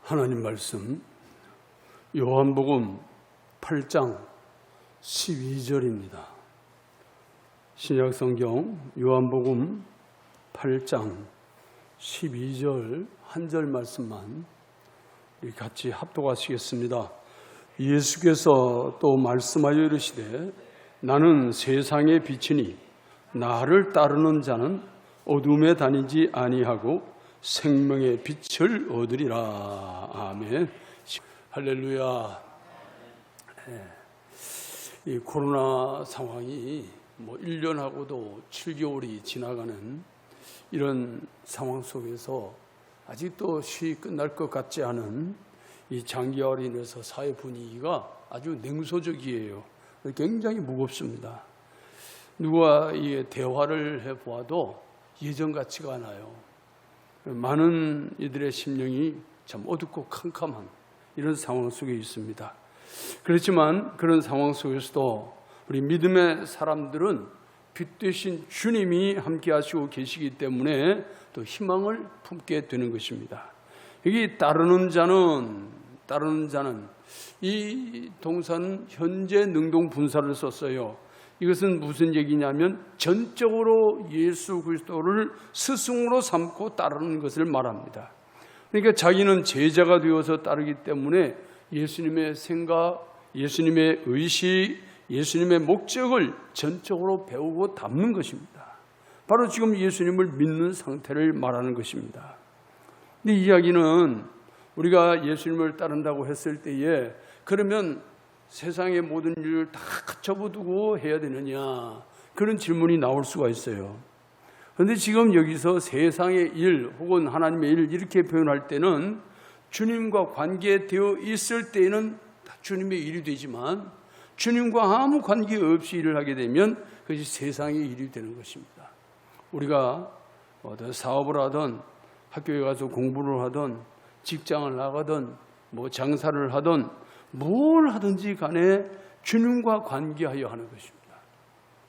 하나님 말씀 요한복음 8장 12절입니다. 신약성경 요한복음 8장 12절 한 절 말씀만 우리 같이 합독하시겠습니다. 예수께서 또 말씀하여 이르시되 나는 세상의 빛이니 나를 따르는 자는 어둠에 다니지 아니하고 생명의 빛을 얻으리라. 아멘. 할렐루야. 이 코로나 상황이 1년하고도 7개월이 지나가는 이런 상황 속에서 아직도 시위 끝날 것 같지 않은 이 장기화로 인해서 사회 분위기가 아주 냉소적이에요. 굉장히 무겁습니다. 누가 이 대화를 해보아도 예전 같지가 않아요. 많은 이들의 심령이 참 어둡고 캄캄한 이런 상황 속에 있습니다. 그렇지만 그런 상황 속에서도 우리 믿음의 사람들은 빛 되신 주님이 함께 하시고 계시기 때문에 또 희망을 품게 되는 것입니다. 여기 따르는 자는 이 동사는 현재 능동 분사를 썼어요. 이것은 무슨 얘기냐면 전적으로 예수 그리스도를 스승으로 삼고 따르는 것을 말합니다. 그러니까 자기는 제자가 되어서 따르기 때문에 예수님의 생각, 예수님의 의식, 예수님의 목적을 전적으로 배우고 담는 것입니다. 바로 지금 예수님을 믿는 상태를 말하는 것입니다. 이 이야기는 우리가 예수님을 따른다고 했을 때에 그러면 세상의 모든 일을 다 접어두고 해야 되느냐, 그런 질문이 나올 수가 있어요. 그런데 지금 여기서 세상의 일 혹은 하나님의 일 이렇게 표현할 때는 주님과 관계되어 있을 때에는 다 주님의 일이 되지만 주님과 아무 관계없이 일을 하게 되면 그것이 세상의 일이 되는 것입니다. 우리가 어떤 사업을 하든 학교에 가서 공부를 하든 직장을 나가든 장사를 하든 뭘 하든지 간에 주님과 관계하여 하는 것입니다.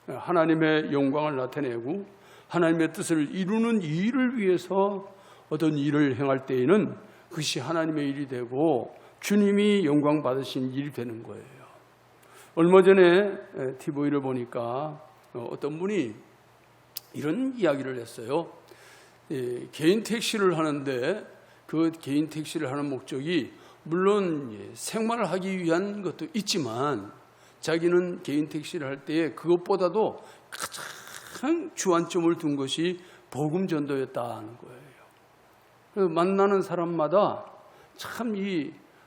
하나님의 영광을 나타내고 하나님의 뜻을 이루는 일을 위해서 어떤 일을 행할 때에는 그것이 하나님의 일이 되고 주님이 영광 받으신 일이 되는 거예요. 얼마 전에 TV를 보니까 어떤 분이 이런 이야기를 했어요. 개인 택시를 하는데 그 개인 택시를 하는 목적이 물론 생활을 하기 위한 것도 있지만 자기는 개인 택시를 할 때 그것보다도 가장 주안점을 둔 것이 복음 전도였다는 거예요. 그래서 만나는 사람마다 참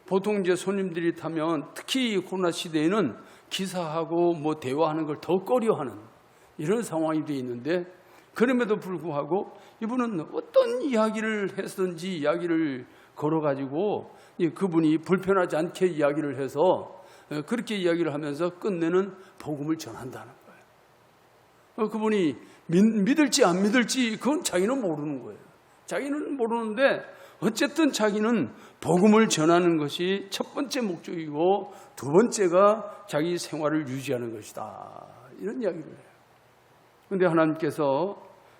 보통 이제 손님들이 타면 특히 코로나 시대에는 기사하고 대화하는 걸 더 꺼려하는 이런 상황이 되어 있는데 그럼에도 불구하고 이분은 어떤 이야기를 했든지 이야기를 걸어가지고 그분이 불편하지 않게 이야기를 해서 그렇게 이야기를 하면서 끝내는 복음을 전한다는 거예요. 그분이 믿을지 안 믿을지 그건 자기는 모르는 거예요. 자기는 모르는데 어쨌든 자기는 복음을 전하는 것이 첫 번째 목적이고 두 번째가 자기 생활을 유지하는 것이다. 이런 이야기를 해요. 그런데 하나님께서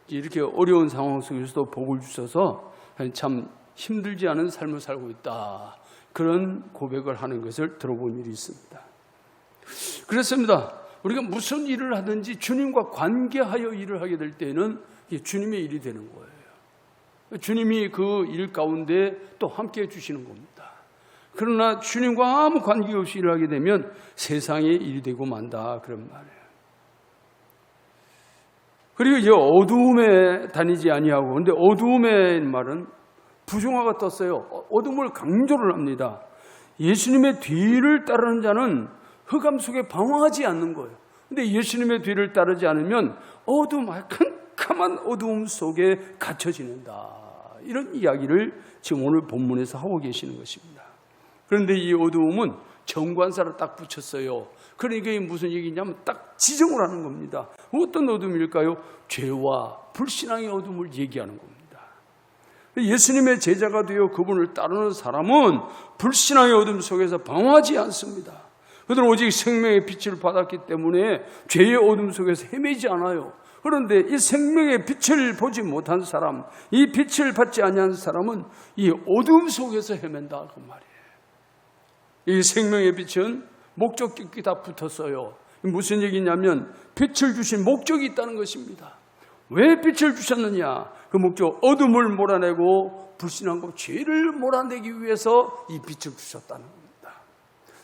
이렇게 어려운 상황 속에서도 복을 주셔서 참 힘들지 않은 삶을 살고 있다. 그런 고백을 하는 것을 들어본 일이 있습니다. 그렇습니다. 우리가 무슨 일을 하든지 주님과 관계하여 일을 하게 될 때는 주님의 일이 되는 거예요. 주님이 그 일 가운데 또 함께 해주시는 겁니다. 그러나 주님과 아무 관계없이 일을 하게 되면 세상의 일이 되고 만다. 그런 말이에요. 그리고 이제 어두움에 다니지 아니하고, 그런데 어두움의 말은 부정화가 떴어요. 어둠을 강조를 합니다. 예수님의 뒤를 따르는 자는 흑암 속에 방황하지 않는 거예요. 그런데 예수님의 뒤를 따르지 않으면 캄캄한 어두움 속에 갇혀 지낸다. 이런 이야기를 지금 오늘 본문에서 하고 계시는 것입니다. 그런데 이 어두움은 정관사를 딱 붙였어요. 그러니까 이게 무슨 얘기냐면 딱 지정을 하는 겁니다. 어떤 어둠일까요? 죄와 불신앙의 어둠을 얘기하는 겁니다. 예수님의 제자가 되어 그분을 따르는 사람은 불신앙의 어둠 속에서 방황하지 않습니다. 그들은 오직 생명의 빛을 받았기 때문에 죄의 어둠 속에서 헤매지 않아요. 그런데 이 생명의 빛을 보지 못한 사람, 이 빛을 받지 아니한 사람은 이 어둠 속에서 헤맨다 그 말이에요. 이 생명의 빛은 목적격이 다 붙었어요. 무슨 얘기냐면 빛을 주신 목적이 있다는 것입니다. 왜 빛을 주셨느냐? 그 목적, 어둠을 몰아내고 불신앙과 죄를 몰아내기 위해서 이 빛을 주셨다는 겁니다.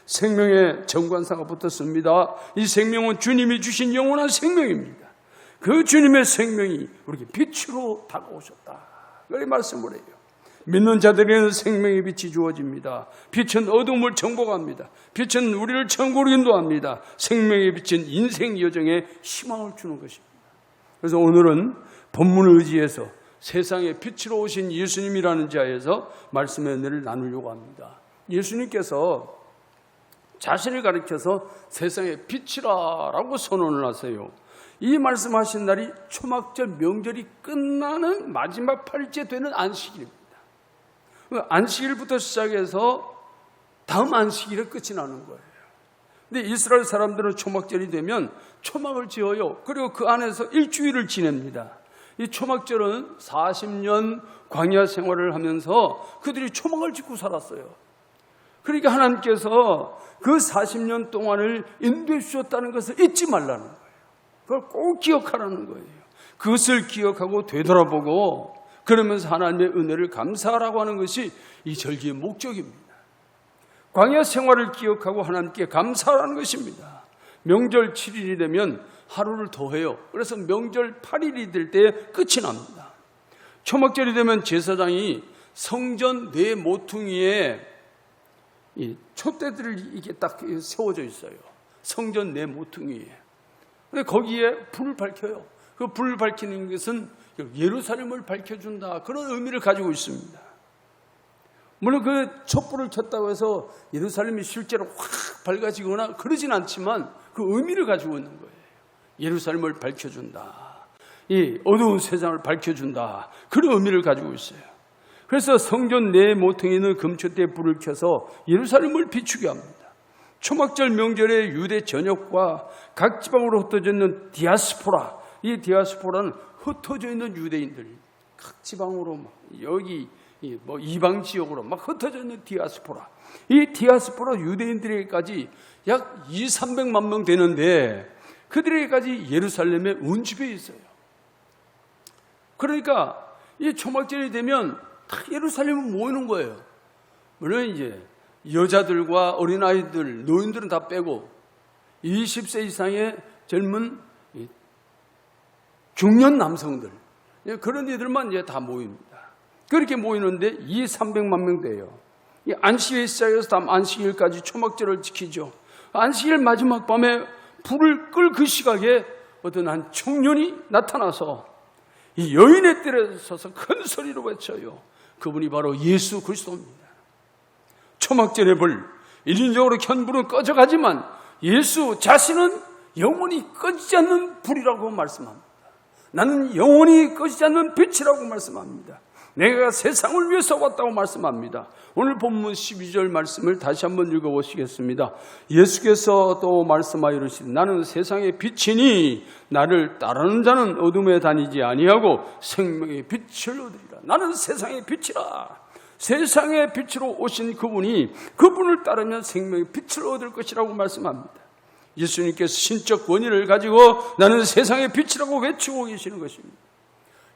생명의 정관사가 붙었습니다. 이 생명은 주님이 주신 영원한 생명입니다. 그 주님의 생명이 우리에게 빛으로 다가오셨다. 그렇게 말씀을 해요. 믿는 자들에게는 생명의 빛이 주어집니다. 빛은 어둠을 정복합니다. 빛은 우리를 천국으로 인도합니다. 생명의 빛은 인생 여정에 희망을 주는 것입니다. 그래서 오늘은 본문을 의지해서 세상의 빛으로 오신 예수님이라는 자에서 말씀의 은혜를 나누려고 합니다. 예수님께서 자신을 가리켜서 세상의 빛이라고 선언을 하세요. 이 말씀하신 날이 초막절 명절이 끝나는 마지막 8일째 되는 안식일입니다. 안식일부터 시작해서 다음 안식일에 끝이 나는 거예요. 근데 이스라엘 사람들은 초막절이 되면 초막을 지어요. 그리고 그 안에서 일주일을 지냅니다. 이 초막절은 40년 광야 생활을 하면서 그들이 초막을 짓고 살았어요. 그러니까 하나님께서 그 40년 동안을 인도해 주셨다는 것을 잊지 말라는 거예요. 그걸 꼭 기억하라는 거예요. 그것을 기억하고 되돌아보고 그러면서 하나님의 은혜를 감사하라고 하는 것이 이 절기의 목적입니다. 광야 생활을 기억하고 하나님께 감사하라는 것입니다. 명절 7일이 되면 하루를 더해요. 그래서 명절 8일이 될 때 끝이 납니다. 초막절이 되면 제사장이 성전 네 모퉁이에 이 촛대들을 이게 딱 세워져 있어요. 성전 네 모퉁이에. 근데 거기에 불을 밝혀요. 그 불을 밝히는 것은 예루살렘을 밝혀준다. 그런 의미를 가지고 있습니다. 물론 그 촛불을 켰다고 해서 예루살렘이 실제로 확 밝아지거나 그러진 않지만 그 의미를 가지고 있는 거예요. 예루살렘을 밝혀준다. 이 어두운 세상을 밝혀준다. 그런 의미를 가지고 있어요. 그래서 성전 네 모퉁이는 금초대에 불을 켜서 예루살렘을 비추게 합니다. 초막절 명절의 유대 전역과 각 지방으로 흩어져 있는 디아스포라, 이 디아스포라는 흩어져 있는 유대인들, 각 지방으로 막 여기 뭐 이방 지역으로 막 흩어져 있는 디아스포라, 이 디아스포라 유대인들에게까지 약 200~300만 명 되는데 그들에게까지 예루살렘에 운집해 있어요. 그러니까 이 초막절이 되면 다 예루살렘에 모이는 거예요. 물론 이제 여자들과 어린아이들, 노인들은 다 빼고 20세 이상의 젊은 중년 남성들, 그런 이들만 이제 다 모입니다. 그렇게 모이는데 200~300만 명 돼요. 안식일 시작해서 다음 안식일까지 초막절을 지키죠. 안식일 마지막 밤에 불을 끌 그 시각에 어떤 한 청년이 나타나서 이 여인의 뜰에 서서 큰 소리로 외쳐요. 그분이 바로 예수 그리스도입니다. 초막절의 불, 일인적으로 켠 불은 꺼져가지만 예수 자신은 영원히 꺼지지 않는 불이라고 말씀합니다. 나는 영원히 꺼지지 않는 빛이라고 말씀합니다. 내가 세상을 위해서 왔다고 말씀합니다. 오늘 본문 12절 말씀을 다시 한번 읽어보시겠습니다. 예수께서 또 말씀하여 이르시되 나는 세상의 빛이니 나를 따르는 자는 어둠에 다니지 아니하고 생명의 빛을 얻으리라. 나는 세상의 빛이라. 세상의 빛으로 오신 그분이 그분을 따르면 생명의 빛을 얻을 것이라고 말씀합니다. 예수님께서 신적 권위를 가지고 나는 세상의 빛이라고 외치고 계시는 것입니다.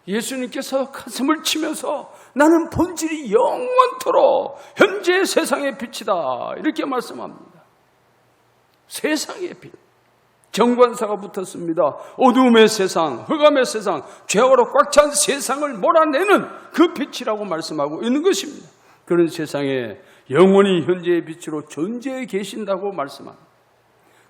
예수님께서 가슴을 치면서 나는 본질이 영원토록 현재 세상의 빛이다 이렇게 말씀합니다. 세상의 빛, 정관사가 붙었습니다. 어두움의 세상, 흑암의 세상, 죄악으로 꽉 찬 세상을 몰아내는 그 빛이라고 말씀하고 있는 것입니다. 그런 세상에 영원히 현재의 빛으로 존재해 계신다고 말씀합니다.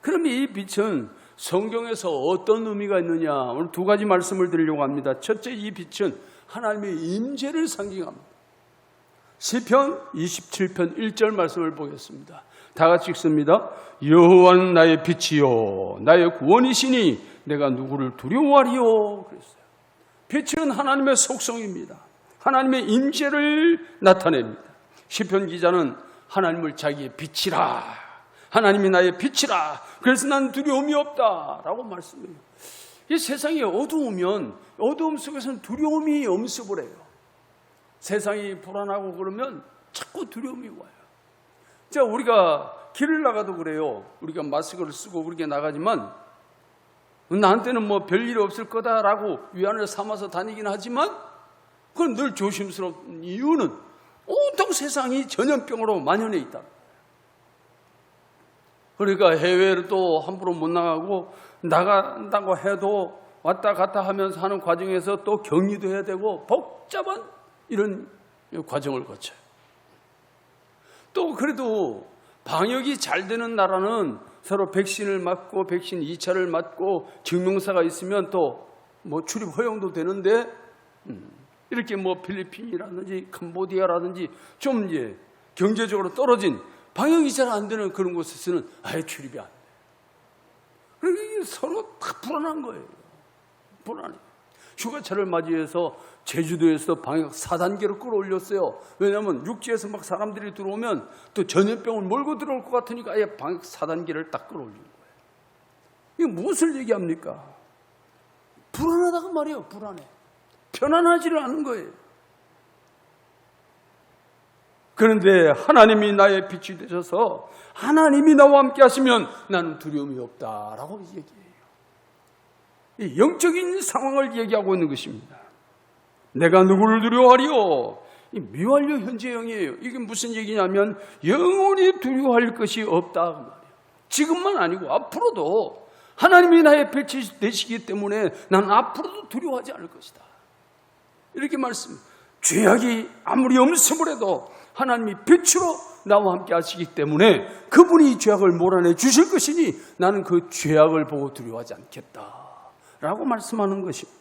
그럼 이 빛은 성경에서 어떤 의미가 있느냐, 오늘 두 가지 말씀을 드리려고 합니다. 첫째, 이 빛은 하나님의 임재를 상징합니다. 시편 27편 1절 말씀을 보겠습니다. 다 같이 읽습니다. 여호와는 나의 빛이요 나의 구원이시니 내가 누구를 두려워하리요. 그랬어요. 빛은 하나님의 속성입니다. 하나님의 임재를 나타냅니다. 시편 기자는 하나님을 자기의 빛이라, 하나님이 나의 빛이라, 그래서 난 두려움이 없다 라고 말씀해요. 이 세상이 어두우면 어두움 속에서는 두려움이 엄습을 해요. 세상이 불안하고 그러면 자꾸 두려움이 와요. 자, 우리가 길을 나가도 그래요. 우리가 마스크를 쓰고 그렇게 나가지만 나한테는 뭐 별일 없을 거다라고 위안을 삼아서 다니긴 하지만 그건 늘 조심스러운 이유는 온통 세상이 전염병으로 만연해 있다. 그러니까 해외로도 함부로 못 나가고 나간다고 해도 왔다 갔다 하면서 하는 과정에서 또 격리도 해야 되고 복잡한 이런 과정을 거쳐요. 또 그래도 방역이 잘 되는 나라는 서로 백신을 맞고 백신 2차를 맞고 증명서가 있으면 또 뭐 출입 허용도 되는데 이렇게 뭐 필리핀이라든지 캄보디아라든지 좀 이제 경제적으로 떨어진 방역이 잘 안 되는 그런 곳에서는 아예 출입이 안 돼요. 그러니까 서로 다 불안한 거예요. 불안해. 휴가철을 맞이해서 제주도에서 방역 4단계로 끌어올렸어요. 왜냐하면 육지에서 막 사람들이 들어오면 또 전염병을 몰고 들어올 것 같으니까 아예 방역 4단계를 딱 끌어올린 거예요. 이게 무엇을 얘기합니까? 불안하다고 말이에요. 불안해. 편안하지를 않은 거예요. 그런데 하나님이 나의 빛이 되셔서 하나님이 나와 함께 하시면 나는 두려움이 없다라고 얘기해요. 이 영적인 상황을 얘기하고 있는 것입니다. 내가 누구를 두려워하리요? 이 미완료 현재형이에요. 이게 무슨 얘기냐면 영원히 두려워할 것이 없다 그 말이에요. 지금만 아니고 앞으로도 하나님이 나의 빛이 되시기 때문에 난 앞으로도 두려워하지 않을 것이다. 이렇게 말씀. 죄악이 아무리 엄습을 해도 하나님이 빛으로 나와 함께 하시기 때문에 그분이 죄악을 몰아내 주실 것이니 나는 그 죄악을 보고 두려워하지 않겠다라고 말씀하는 것입니다.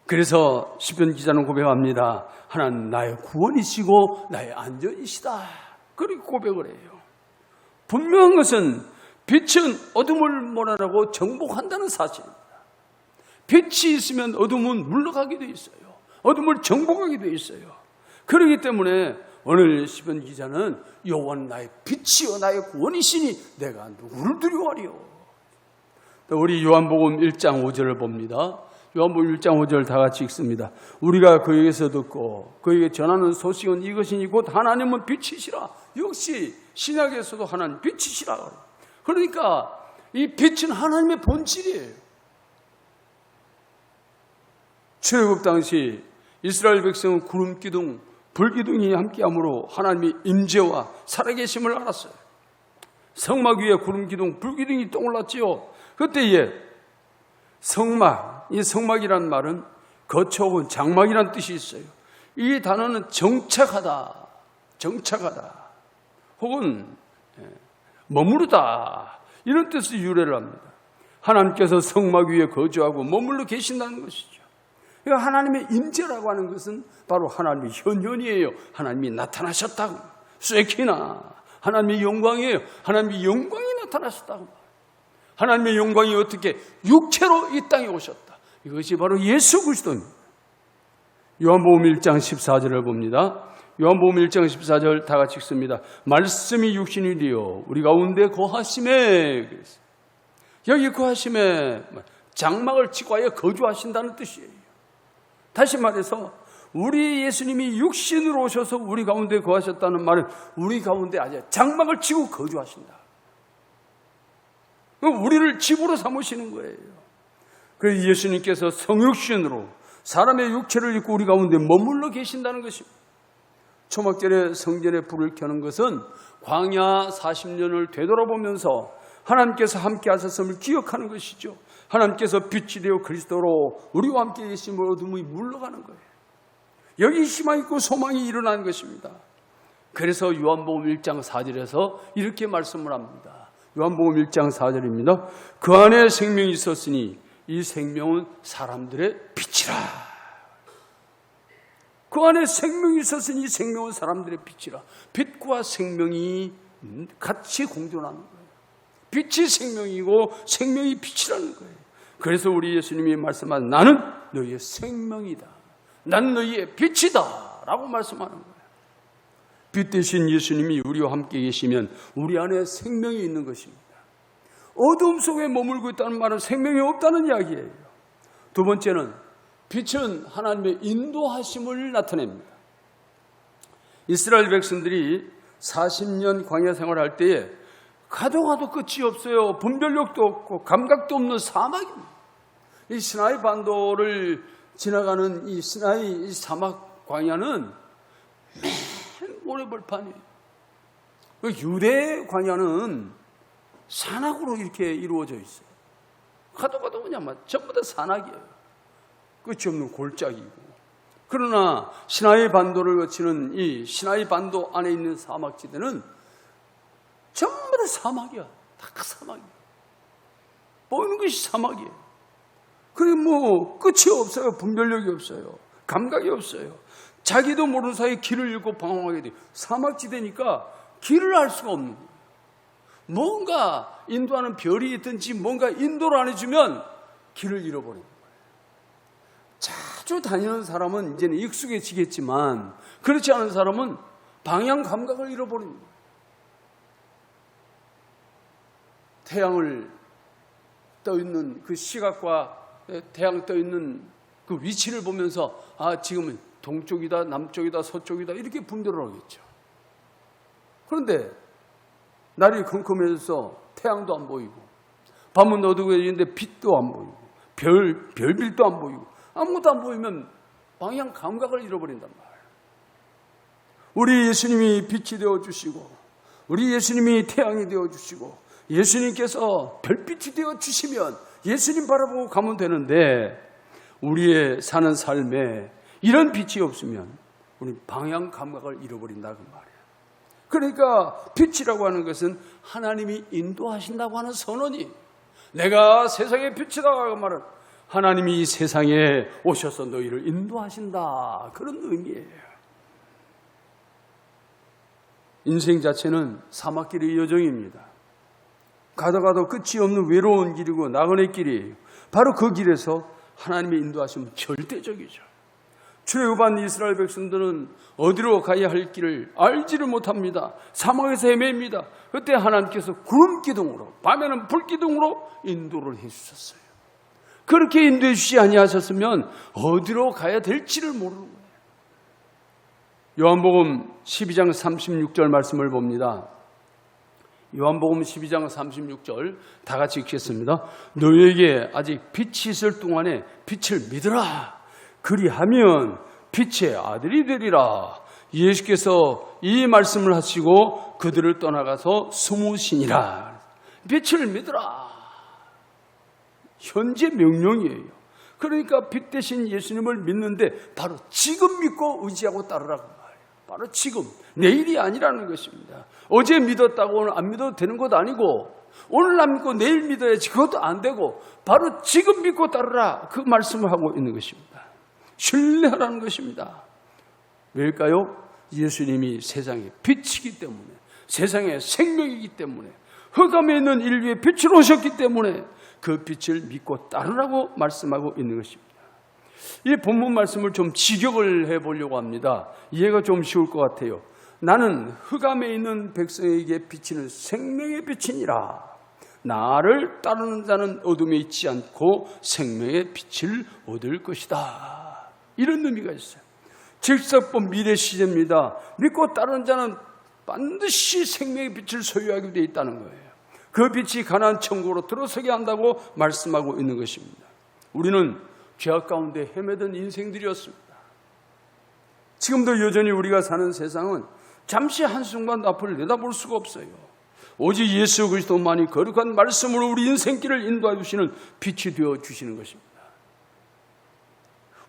그래서 시편 기자는 고백합니다. 하나님 나의 구원이시고 나의 안전이시다. 그렇게 고백을 해요. 분명한 것은 빛은 어둠을 몰아내고 정복한다는 사실입니다. 빛이 있으면 어둠은 물러가게 돼 있어요. 어둠을 정복하게 돼 있어요. 그렇기 때문에 오늘 시편 기자는 여호와는 나의 빛이요 나의 구원이시니 내가 누구를 두려워하리요. 또 우리 요한복음 1장 5절을 봅니다. 요한복음 1장 5절 다 같이 읽습니다. 우리가 그에게서 듣고 그에게 전하는 소식은 이것이니 곧 하나님은 빛이시라. 역시 신약에서도 하나님 빛이시라. 그러니까 이 빛은 하나님의 본질이에요. 출애굽 당시 이스라엘 백성은 구름 기둥, 불 기둥이 함께함으로 하나님의 임재와 살아계심을 알았어요. 성막 위에 구름 기둥, 불 기둥이 떠올랐지요. 그때에 성막, 이 성막이란 말은 거처, 장막이란 뜻이 있어요. 이 단어는 정착하다, 혹은 머무르다 이런 뜻을 유래를 합니다. 하나님께서 성막 위에 거주하고 머물러 계신다는 것이죠. 그러니까 하나님의 임재라고 하는 것은 바로 하나님의 현현이에요. 하나님이 나타나셨다고. 쇠키나 하나님의 영광이에요. 하나님의 영광이 나타나셨다고. 하나님의 영광이 어떻게 육체로 이 땅에 오셨다. 이것이 바로 예수 그리스도입니다. 요한복음 1장 14절을 봅니다. 요한복음 1장 14절 다 같이 읽습니다. 말씀이 육신이 되어 우리 가운데 거하심에, 여기 거하심에 장막을 치고 아예 거주하신다는 뜻이에요. 다시 말해서 우리 예수님이 육신으로 오셔서 우리 가운데 거하셨다는 말은 우리 가운데 아주 장막을 치고 거주하신다. 우리를 집으로 삼으시는 거예요. 그래서 예수님께서 성육신으로 사람의 육체를 입고 우리 가운데 머물러 계신다는 것입니다. 초막절에 성전에 불을 켜는 것은 광야 40년을 되돌아보면서 하나님께서 함께 하셨음을 기억하는 것이죠. 하나님께서 빛이 되어 그리스도로 우리와 함께 계심으로 어둠이 물러가는 거예요. 여기 희망이 있고 소망이 일어나는 것입니다. 그래서 요한복음 1장 4절에서 이렇게 말씀을 합니다. 요한복음 1장 4절입니다. 그 안에 생명이 있었으니 이 생명은 사람들의 빛이라. 그 안에 생명이 있었으니 이 생명은 사람들의 빛이라. 빛과 생명이 같이 공존하는 거예요. 빛이 생명이고 생명이 빛이라는 거예요. 그래서 우리 예수님이 말씀한 나는 너희의 생명이다. 난 너희의 빛이다 라고 말씀하는 거예요. 빛 대신 예수님이 우리와 함께 계시면 우리 안에 생명이 있는 것입니다. 어둠 속에 머물고 있다는 말은 생명이 없다는 이야기예요. 두 번째는 빛은 하나님의 인도하심을 나타냅니다. 이스라엘 백성들이 40년 광야 생활할 때에 가도 끝이 없어요. 분별력도 없고 감각도 없는 사막입니다. 이 시나이 반도를 지나가는 이 시나이 사막 광야는 맨 모래벌판이에요. 유대 광야는 산악으로 이렇게 이루어져 있어요. 가도 그냥 전부 다 산악이에요. 끝이 없는 골짜기고. 그러나 시나이 반도를 거치는 이 시나이 반도 안에 있는 사막지대는 전부 다 사막이야. 다 사막이야. 보이는 것이 사막이에요. 그래 끝이 없어요. 분별력이 없어요. 감각이 없어요. 자기도 모르는 사이에 길을 잃고 방황하게 돼요. 사막지대니까 길을 알 수가 없는 거예요. 뭔가 인도하는 별이 있든지 뭔가 인도를 안 해주면 길을 잃어버리는 거예요. 자주 다니는 사람은 이제는 익숙해지겠지만 그렇지 않은 사람은 방향 감각을 잃어버리는 거예요. 태양을 떠있는 그 시각과 태양 떠있는 그 위치를 보면서 지금은 동쪽이다 남쪽이다 서쪽이다 이렇게 분별을 하겠죠. 그런데 날이 컴컴해져서 태양도 안 보이고 밤은 어두워지는데 빛도 안 보이고 별빛도 안 보이고 아무것도 안 보이면 방향 감각을 잃어버린단 말이에요. 우리 예수님이 빛이 되어주시고 우리 예수님이 태양이 되어주시고 예수님께서 별빛이 되어주시면 예수님 바라보고 가면 되는데 우리의 사는 삶에 이런 빛이 없으면 우리는 방향 감각을 잃어버린다 그 말이에요. 그러니까 빛이라고 하는 것은 하나님이 인도하신다고 하는 선언이 내가 세상의 빛이다 그 말은 하나님이 이 세상에 오셔서 너희를 인도하신다 그런 의미예요. 인생 자체는 사막길의 여정입니다. 가도 끝이 없는 외로운 길이고 나그네 길이에요. 바로 그 길에서 하나님의 인도하심은 절대적이죠. 출애굽한 이스라엘 백성들은 어디로 가야 할 길을 알지를 못합니다. 사막에서 헤맵니다. 그때 하나님께서 구름 기둥으로 밤에는 불 기둥으로 인도를 해주셨어요. 그렇게 인도해 주시지 아니하셨으면 어디로 가야 될지를 모르는 거예요. 요한복음 12장 36절 말씀을 봅니다. 요한복음 12장 36절 다 같이 읽겠습니다. 너희에게 아직 빛이 있을 동안에 빛을 믿으라. 그리하면 빛의 아들이 되리라. 예수께서 이 말씀을 하시고 그들을 떠나가서 숨으시니라. 빛을 믿으라. 현재 명령이에요. 그러니까 빛 대신 예수님을 믿는데 바로 지금 믿고 의지하고 따르라고 말해요. 바로 지금, 내일이 아니라는 것입니다. 어제 믿었다고 오늘 안 믿어도 되는 것도 아니고 오늘 안 믿고 내일 믿어야지 그것도 안 되고 바로 지금 믿고 따르라 그 말씀을 하고 있는 것입니다. 신뢰하라는 것입니다. 왜일까요? 예수님이 세상의 빛이기 때문에 세상의 생명이기 때문에 흑암에 있는 인류의 빛으로 오셨기 때문에 그 빛을 믿고 따르라고 말씀하고 있는 것입니다. 이 본문 말씀을 좀 직역을 해보려고 합니다. 이해가 좀 쉬울 것 같아요. 나는 흑암에 있는 백성에게 비치는 생명의 빛이니라. 나를 따르는 자는 어둠에 있지 않고 생명의 빛을 얻을 것이다. 이런 의미가 있어요. 질서법 미래 시제입니다. 믿고 따르는 자는 반드시 생명의 빛을 소유하게 되어 있다는 거예요. 그 빛이 가나안 천국으로 들어서게 한다고 말씀하고 있는 것입니다. 우리는 죄악 가운데 헤매던 인생들이었습니다. 지금도 여전히 우리가 사는 세상은 잠시 한순간 앞을 내다볼 수가 없어요. 오직 예수 그리스도만이 거룩한 말씀으로 우리 인생길을 인도해 주시는 빛이 되어 주시는 것입니다.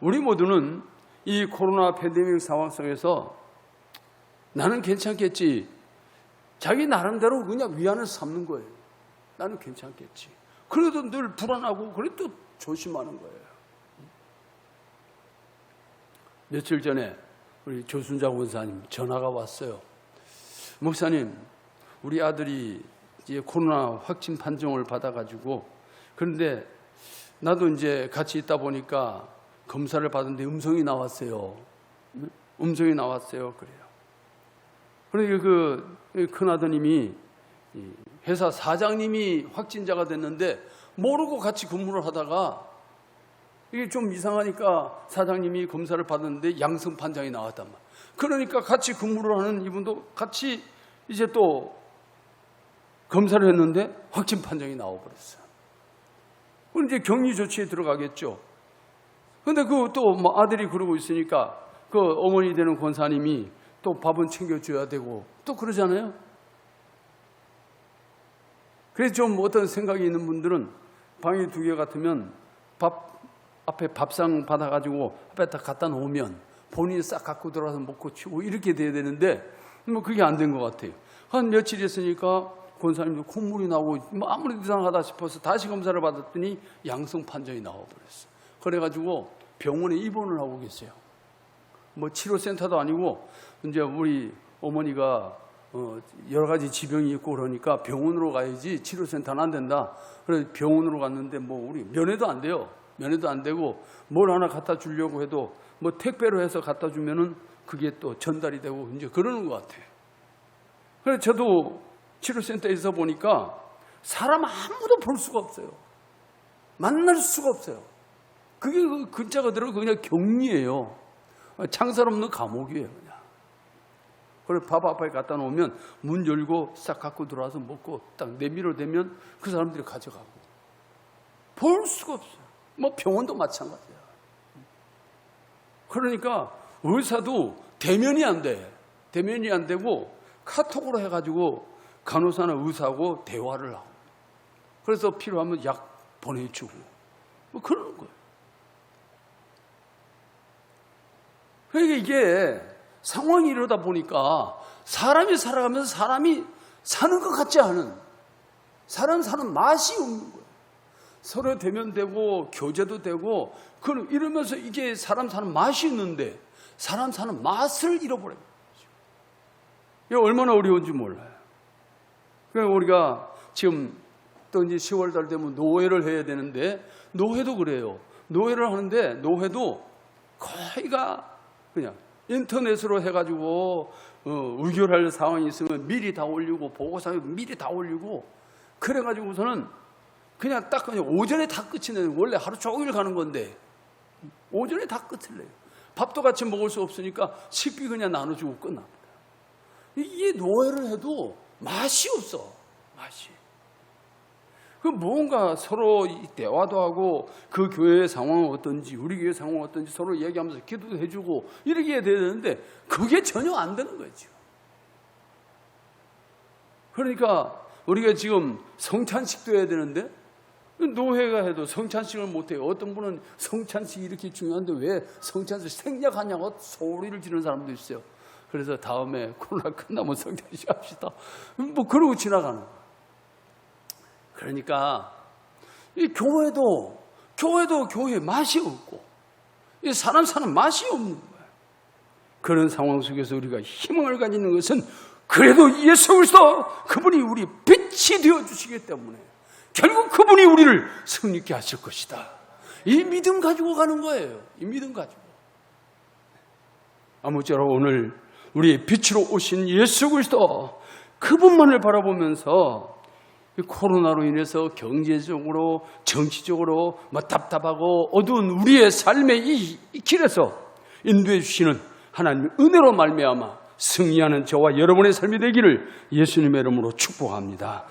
우리 모두는 이 코로나 팬데믹 상황 속에서 나는 괜찮겠지. 자기 나름대로 그냥 위안을 삼는 거예요. 나는 괜찮겠지. 그래도 늘 불안하고 그래도 조심하는 거예요. 며칠 전에 우리 조순자 원사님 전화가 왔어요. 목사님, 우리 아들이 이제 코로나 확진 판정을 받아가지고 그런데 나도 이제 같이 있다 보니까 검사를 받았는데 음성이 나왔어요. 음성이 나왔어요. 그래요. 그러니까 그 큰아드님이 회사 사장님이 확진자가 됐는데 모르고 같이 근무를 하다가 이게 좀 이상하니까 사장님이 검사를 받았는데 양성 판정이 나왔단 말이에요. 그러니까 같이 근무를 하는 이분도 같이 이제 또 검사를 했는데 확진 판정이 나와버렸어요. 그럼 이제 격리 조치에 들어가겠죠. 근데 그 또 뭐 아들이 그러고 있으니까 그 어머니 되는 권사님이 또 밥은 챙겨줘야 되고 또 그러잖아요. 그래서 좀 어떤 생각이 있는 분들은 방이 2개 같으면 앞에 밥상 받아가지고 앞에다 갖다 놓으면 본인이 싹 갖고 들어와서 먹고 치우고 이렇게 돼야 되는데 뭐 그게 안 된 것 같아요. 한 며칠 있으니까 권사님도 콧물이 나고 뭐 아무래도 이상하다 싶어서 다시 검사를 받았더니 양성 판정이 나와버렸어요. 그래가지고 병원에 입원을 하고 계세요. 뭐 치료센터도 아니고 이제 우리 어머니가 여러 가지 지병이 있고 그러니까 병원으로 가야지 치료센터는 안 된다. 그래서 병원으로 갔는데 뭐 우리 면회도 안 돼요. 면회도 안 되고 뭘 하나 갖다 주려고 해도 뭐 택배로 해서 갖다 주면은 그게 또 전달이 되고 이제 그러는 것 같아요. 그래서 저도 치료센터에서 보니까 사람 아무도 볼 수가 없어요. 만날 수가 없어요. 그게 그 글자 그대로 그냥 격리예요. 창살 없는 감옥이에요, 그냥. 그래 밥 앞에 갖다 놓으면 문 열고 싹 갖고 들어와서 먹고 딱 내밀어 대면 그 사람들이 가져가고 볼 수가 없어요. 뭐 병원도 마찬가지야. 그러니까 의사도 대면이 안 돼. 대면이 안 되고 카톡으로 해가지고 간호사나 의사하고 대화를 하고 그래서 필요하면 약 보내주고 뭐 그러는 거예요. 그러니까 이게 상황이 이러다 보니까 사람이 살아가면서 사람이 사는 것 같지 않은 사람 사는 맛이 없는 거예요. 서로 대면되고 교제도 되고 이러면서 이게 사람 사는 맛이 있는데 사람 사는 맛을 잃어버려요. 이게 얼마나 어려운지 몰라요. 그러니까 우리가 지금 또 이제 10월달 되면 노회를 해야 되는데 노회도 그래요. 노회를 하는데 노회도 거의가 그냥 인터넷으로 해가지고 의결할 상황이 있으면 미리 다 올리고 보고서도 미리 다 올리고 그래가지고서는 그냥 딱 그냥 오전에 다 끝이 내요. 원래 하루 종일 가는 건데 오전에 다 끝을 내요. 밥도 같이 먹을 수 없으니까 식비 그냥 나눠주고 끝납니다. 이게 노예를 해도 맛이 없어. 맛이. 그 뭔가 서로 대화도 하고 그 교회의 상황은 어떤지 우리 교회 상황은 어떤지 서로 얘기하면서 기도도 해주고 이렇게 해야 되는데 그게 전혀 안 되는 거예요 지금. 그러니까 우리가 지금 성찬식도 해야 되는데 노회가 해도 성찬식을 못해요. 어떤 분은 성찬식이 이렇게 중요한데 왜 성찬식 생략하냐고 소리를 지르는 사람도 있어요. 그래서 다음에 코로나 끝나면 성찬식 합시다. 뭐 그러고 지나가는 거예요. 그러니까 이 교회도 교회 맛이 없고 이 사람 사는 맛이 없는 거예요. 그런 상황 속에서 우리가 희망을 가지는 것은 그래도 예수 그리스도 그분이 우리 빛이 되어 주시기 때문에 결국 그분이 우리를 승리케 하실 것이다. 이 믿음 가지고 가는 거예요. 이 믿음 가지고. 아무쪼록 오늘 우리의 빛으로 오신 예수 그리스도 그분만을 바라보면서 코로나로 인해서 경제적으로 정치적으로 답답하고 어두운 우리의 삶의 이 길에서 인도해 주시는 하나님의 은혜로 말미암아 승리하는 저와 여러분의 삶이 되기를 예수님의 이름으로 축복합니다.